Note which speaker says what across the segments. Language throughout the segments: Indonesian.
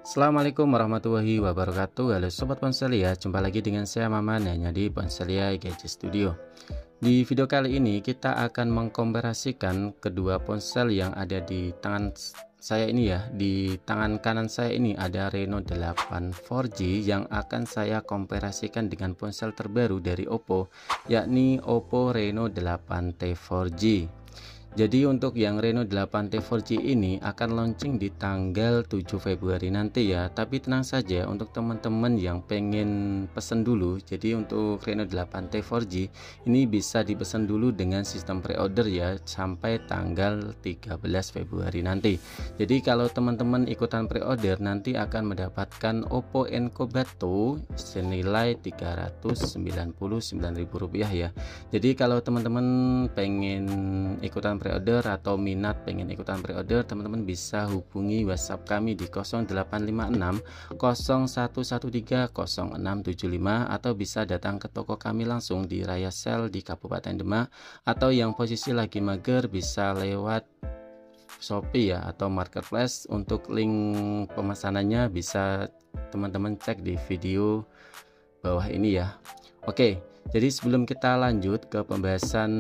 Speaker 1: Assalamualaikum warahmatullahi wabarakatuh. Halo Sobat Ponselia, jumpa lagi dengan saya Maman hanya di Ponselia Gadget Studio. Di video kali ini kita akan mengkomparasikan kedua ponsel yang ada di tangan saya ini ya. Di tangan kanan saya ini ada Reno 8 4G yang akan saya komparasikan dengan ponsel terbaru dari Oppo, yakni Oppo Reno 8T 4G. Jadi untuk yang Reno 8T 4G ini akan launching di tanggal 7 Februari nanti ya. Tapi tenang saja untuk teman-teman yang pengen pesen dulu. Jadi untuk Reno 8T 4G ini bisa dipesan dulu dengan sistem pre-order ya, sampai tanggal 13 Februari nanti. Jadi kalau teman-teman ikutan pre-order nanti akan mendapatkan Oppo Enco Bato senilai Rp399.000 ya. Jadi kalau teman-teman pengen ikutan pre-order atau minat pengen ikutan pre-order, teman-teman bisa hubungi WhatsApp kami di 0856 0113 0675 atau bisa datang ke toko kami langsung di Raya Sel di Kabupaten Demak, atau yang posisi lagi mager bisa lewat Shopee ya atau Marketplace. Untuk link pemesanannya bisa teman-teman cek di video bawah ini ya. Oke, jadi sebelum kita lanjut ke pembahasan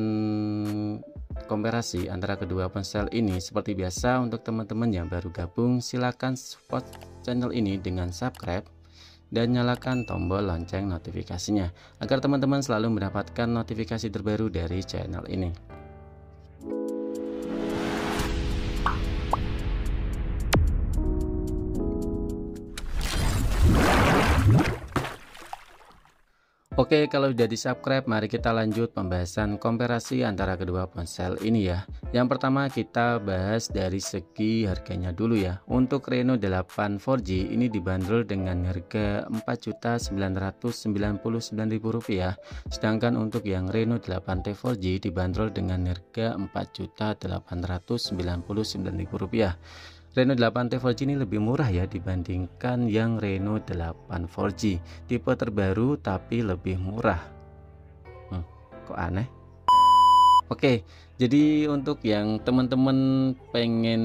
Speaker 1: komparasi antara kedua ponsel ini, seperti biasa untuk teman-teman yang baru gabung silakan support channel ini dengan subscribe dan nyalakan tombol lonceng notifikasinya agar teman-teman selalu mendapatkan notifikasi terbaru dari channel ini. Oke, kalau sudah di subscribe, mari kita lanjut pembahasan komparasi antara kedua ponsel ini ya. Yang pertama kita bahas dari segi harganya dulu ya. Untuk Reno 8 4G ini dibanderol dengan harga Rp4.999.000, sedangkan untuk yang Reno 8T 4G dibanderol dengan harga Rp4.899.000. Reno 8T 4G ini lebih murah ya dibandingkan yang Reno 8 4G tipe terbaru, tapi lebih murah. Kok aneh? Oke, jadi untuk yang teman-teman pengen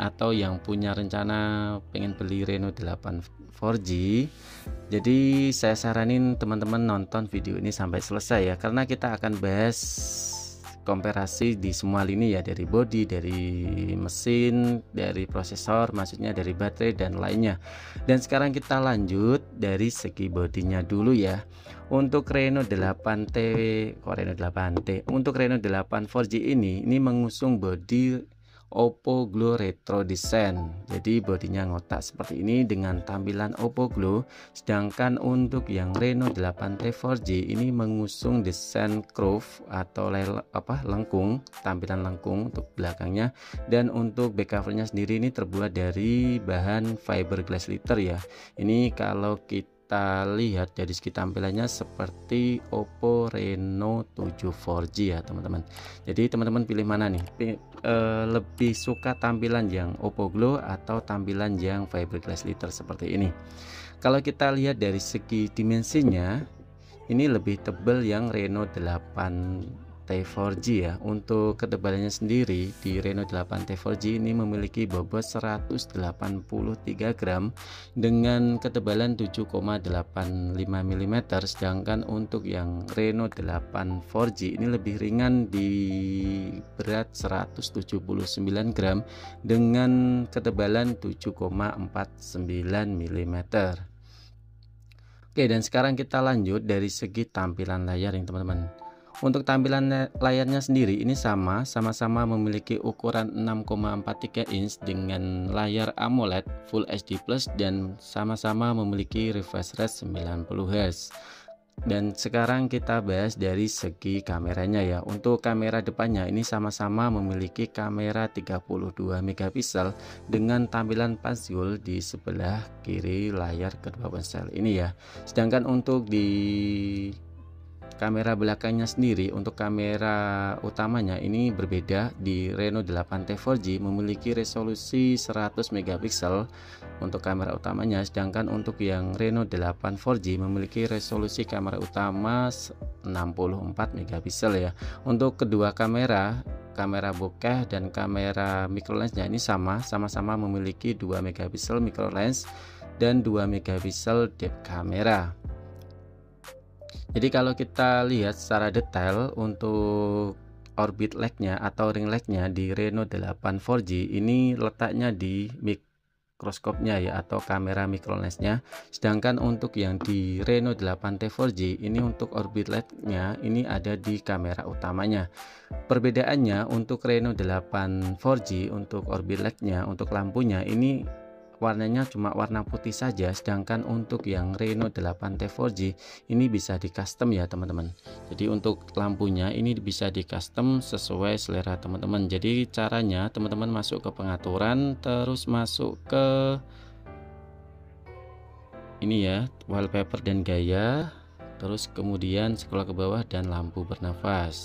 Speaker 1: atau yang punya rencana pengen beli Reno 8 4G, jadi saya saranin teman-teman nonton video ini sampai selesai ya, karena kita akan bahas komparasi di semua lini ya, dari body, dari mesin, dari prosesor, maksudnya dari baterai dan lainnya. Dan sekarang kita lanjut dari segi bodinya dulu ya. Untuk Reno 8T, untuk Reno 8 4G ini mengusung body Oppo Glow Retro Design. Jadi bodinya ngotak seperti ini dengan tampilan Oppo Glow, sedangkan untuk yang Reno 8T 4G ini mengusung desain curve atau lengkung, tampilan lengkung untuk belakangnya, dan untuk back covernya sendiri ini terbuat dari bahan fiberglass liter ya. Ini kalau kita lihat dari segi tampilannya seperti Oppo Reno 7 4G ya teman-teman. Jadi teman-teman pilih mana nih? Lebih suka tampilan yang Oppo Glow atau tampilan yang fiberglass liter seperti ini? Kalau kita lihat dari segi dimensinya, ini lebih tebal yang Reno 8T 4G ya. Untuk ketebalannya sendiri di Reno 8T 4G ini memiliki bobot 183 gram dengan ketebalan 7,85 mm, sedangkan untuk yang Reno 8 4G ini lebih ringan di berat 179 gram dengan ketebalan 7,49 mm. Oke, dan sekarang kita lanjut dari segi tampilan layar yang teman-teman. Untuk tampilan layarnya sendiri ini sama-sama memiliki ukuran 6,43 inch dengan layar AMOLED Full HD Plus dan sama-sama memiliki refresh rate 90 Hz. Dan sekarang kita bahas dari segi kameranya ya. Untuk kamera depannya ini sama-sama memiliki kamera 32 megapiksel dengan tampilan punch hole di sebelah kiri layar kedua ponsel ini ya. Sedangkan untuk di kamera belakangnya sendiri, untuk kamera utamanya ini berbeda. Di Reno 8T 4G memiliki resolusi 100 megapiksel untuk kamera utamanya, sedangkan untuk yang Reno 8 4G memiliki resolusi kamera utama 64 megapiksel ya. Untuk kedua kamera kamera bokeh dan kamera microlensnya ini sama-sama memiliki 2 megapiksel microlens dan 2 megapiksel depth kamera. Jadi kalau kita lihat secara detail untuk orbit lag-nya atau ring lag-nya di Reno 8 4G ini letaknya di mikroskopnya ya, atau kamera microlensnya. Sedangkan untuk yang di Reno 8T 4G ini untuk orbit lag-nya ini ada di kamera utamanya. Perbedaannya untuk Reno 8 4G untuk orbit lag-nya, untuk lampunya ini warnanya cuma warna putih saja, sedangkan untuk yang Reno 8T 4G ini bisa di custom ya teman-teman. Jadi untuk lampunya ini bisa di custom sesuai selera teman-teman. Jadi caranya teman-teman masuk ke pengaturan, terus masuk ke ini ya, wallpaper dan gaya, terus kemudian scroll ke bawah dan lampu bernafas,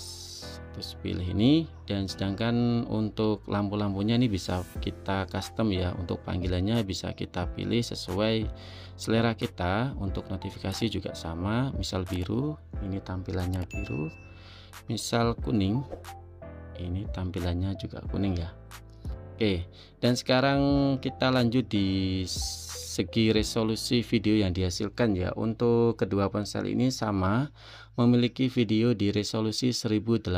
Speaker 1: terus pilih ini. Dan sedangkan untuk lampu-lampunya ini bisa kita custom ya, untuk panggilannya bisa kita pilih sesuai selera kita. Untuk notifikasi juga sama, misal biru ini tampilannya biru, misal kuning ini tampilannya juga kuning ya. Oke, dan sekarang kita lanjut di segi resolusi video yang dihasilkan ya. Untuk kedua ponsel ini sama, memiliki video di resolusi 1080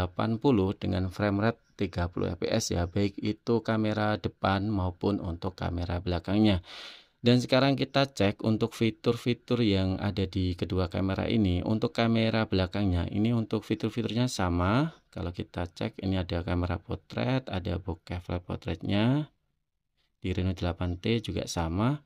Speaker 1: dengan frame rate 30 fps ya, baik itu kamera depan maupun untuk kamera belakangnya. Dan sekarang kita cek untuk fitur-fitur yang ada di kedua kamera ini. Untuk kamera belakangnya ini untuk fitur-fiturnya sama. Kalau kita cek ini ada kamera potret, ada bokeh flash portraitnya. Di Reno 8T juga sama.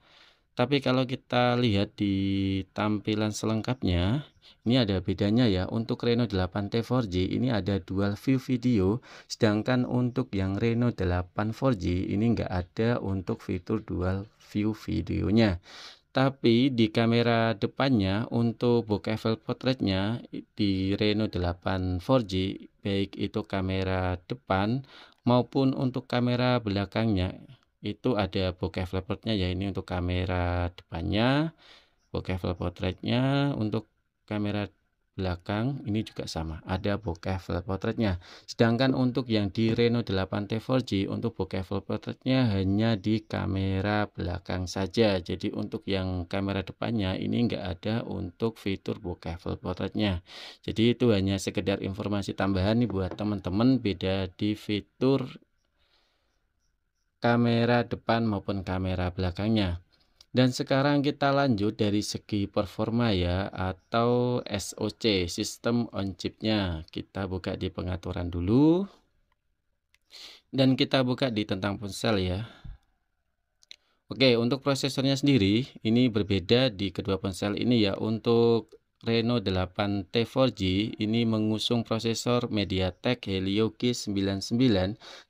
Speaker 1: Tapi kalau kita lihat di tampilan selengkapnya, ini ada bedanya ya. Untuk Reno 8T 4G ini ada dual view video, sedangkan untuk yang Reno 8 4G ini enggak ada untuk fitur dual view videonya. Tapi di kamera depannya untuk bokeh flash portraitnya di Reno 8 4G, baik itu kamera depan maupun untuk kamera belakangnya itu ada bokeh flash portraitnya ya. Ini untuk kamera depannya, bokeh flash portraitnya. Untuk kamera belakang ini juga sama, ada bokeh flash portraitnya. Sedangkan untuk yang di Reno 8T 4G untuk bokeh flash portraitnya hanya di kamera belakang saja. Jadi untuk yang kamera depannya ini enggak ada untuk fitur bokeh flash portraitnya. Jadi itu hanya sekedar informasi tambahan nih buat teman-teman, beda di fitur kamera depan maupun kamera belakangnya. Dan sekarang kita lanjut dari segi performa ya, atau SoC, sistem on chipnya. Kita buka di pengaturan dulu dan kita buka di tentang ponsel ya. Oke, untuk prosesornya sendiri ini berbeda di kedua ponsel ini ya. Untuk Reno 8T 4G ini mengusung prosesor MediaTek Helio G99,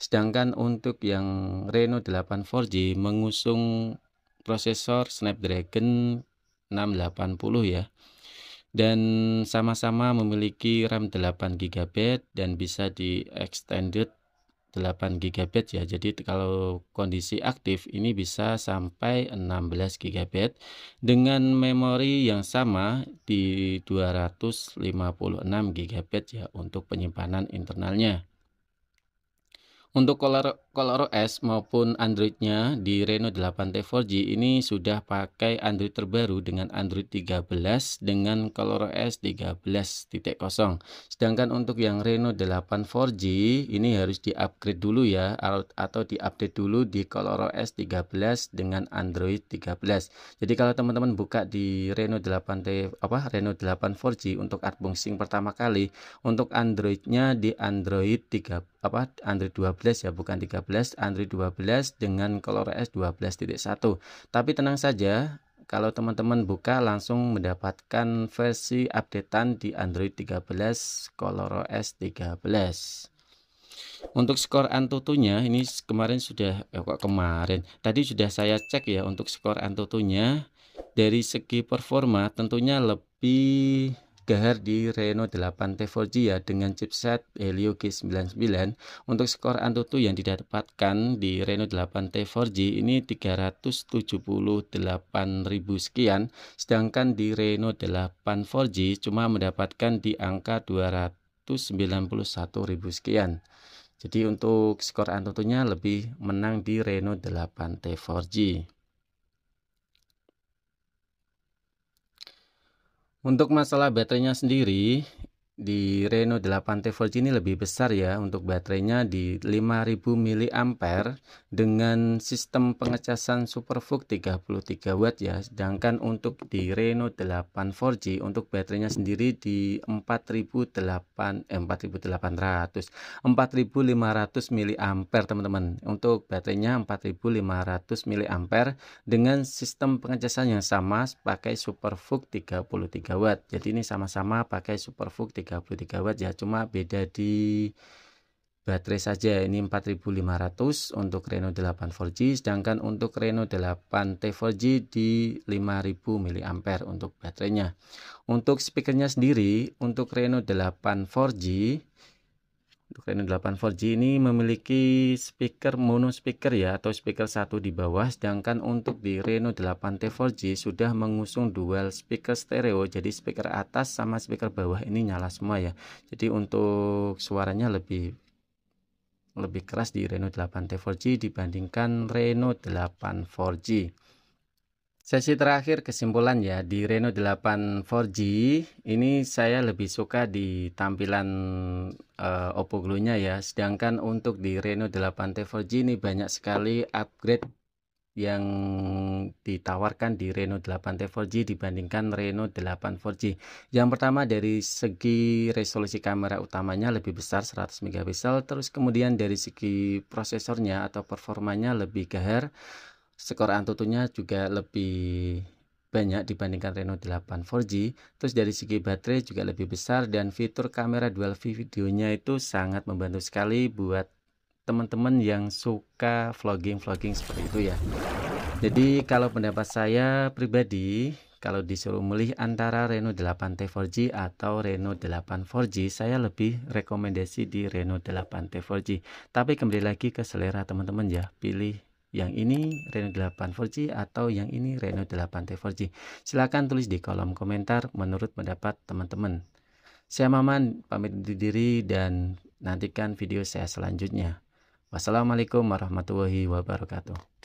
Speaker 1: sedangkan untuk yang Reno 8 4G mengusung prosesor Snapdragon 680 ya. Dan sama-sama memiliki RAM 8 GB dan bisa di extended 8 GB ya. Jadi kalau kondisi aktif ini bisa sampai 16 GB dengan memori yang sama di 256 GB ya untuk penyimpanan internalnya. Untuk ColorOS maupun Android-nya di Reno 8T 4G ini sudah pakai Android terbaru dengan Android 13 dengan ColorOS 13.0. Sedangkan untuk yang Reno 8 4G ini harus di-upgrade dulu ya, atau di-update dulu di ColorOS 13 dengan Android 13. Jadi kalau teman-teman buka di Reno 8T Reno 8 4G untuk unboxing pertama kali, untuk Android-nya di Android Android 12 ya, bukan 13, Android 12 dengan ColorOS 12.1. Tapi tenang saja, kalau teman-teman buka langsung mendapatkan versi updatean di Android 13 ColorOS 13. Untuk skor Antutunya ini kemarin sudah tadi sudah saya cek ya. Untuk skor Antutunya dari segi performa tentunya lebih gahar di Reno 8T 4G ya, dengan chipset Helio G99. Untuk skor Antutu yang didapatkan di Reno 8T 4G ini 378.000 sekian, sedangkan di Reno 8 4G cuma mendapatkan di angka 291.000 sekian. Jadi untuk skor Antutunya lebih menang di Reno 8T 4G. Untuk masalah baterainya sendiri, di Reno 8T 4G ini lebih besar ya, untuk baterainya di 5000 mAh dengan sistem pengecasan SuperVOOC 33 watt ya. Sedangkan untuk di Reno 8 4G untuk baterainya sendiri di 4500 mAh teman-teman. Untuk baterainya 4500 mAh dengan sistem pengecasan yang sama pakai SuperVOOC 33 watt. Jadi ini sama-sama pakai SuperVOOC 33 watt ya, cuma beda di baterai saja. Ini 4500 untuk Reno 8 4G, sedangkan untuk Reno 8T 4G di 5000 mAh untuk baterainya. Untuk speakernya sendiri, untuk Reno 8 4G Untuk Reno 8 4G ini memiliki speaker mono speaker ya, atau speaker satu di bawah, sedangkan untuk di Reno 8T 4G sudah mengusung dual speaker stereo. Jadi speaker atas sama speaker bawah ini nyala semua ya. Jadi untuk suaranya lebih keras di Reno 8T 4G dibandingkan Reno 8 4G. Sesi terakhir kesimpulan ya, di Reno 8 4G ini saya lebih suka di tampilan Oppo Glow-nya ya. Sedangkan untuk di Reno 8T 4G ini banyak sekali upgrade yang ditawarkan di Reno 8T 4G dibandingkan Reno 8 4G. Yang pertama dari segi resolusi kamera utamanya lebih besar 100 megapiksel, terus kemudian dari segi prosesornya atau performanya lebih gahar. Skor Antutunya juga lebih banyak dibandingkan Reno 8 4G. Terus dari segi baterai juga lebih besar, dan fitur kamera dual view videonya itu sangat membantu sekali buat teman-teman yang suka vlogging seperti itu ya. Jadi kalau pendapat saya pribadi, kalau disuruh milih antara Reno 8T 4G atau Reno 8 4G, saya lebih rekomendasi di Reno 8T 4G. Tapi kembali lagi ke selera teman-teman ya, pilih yang ini Reno 8 4G atau yang ini Reno 8T 4G. Silahkan tulis di kolom komentar menurut pendapat teman-teman. Saya Maman pamit undur diri dan nantikan video saya selanjutnya. Wassalamualaikum warahmatullahi wabarakatuh.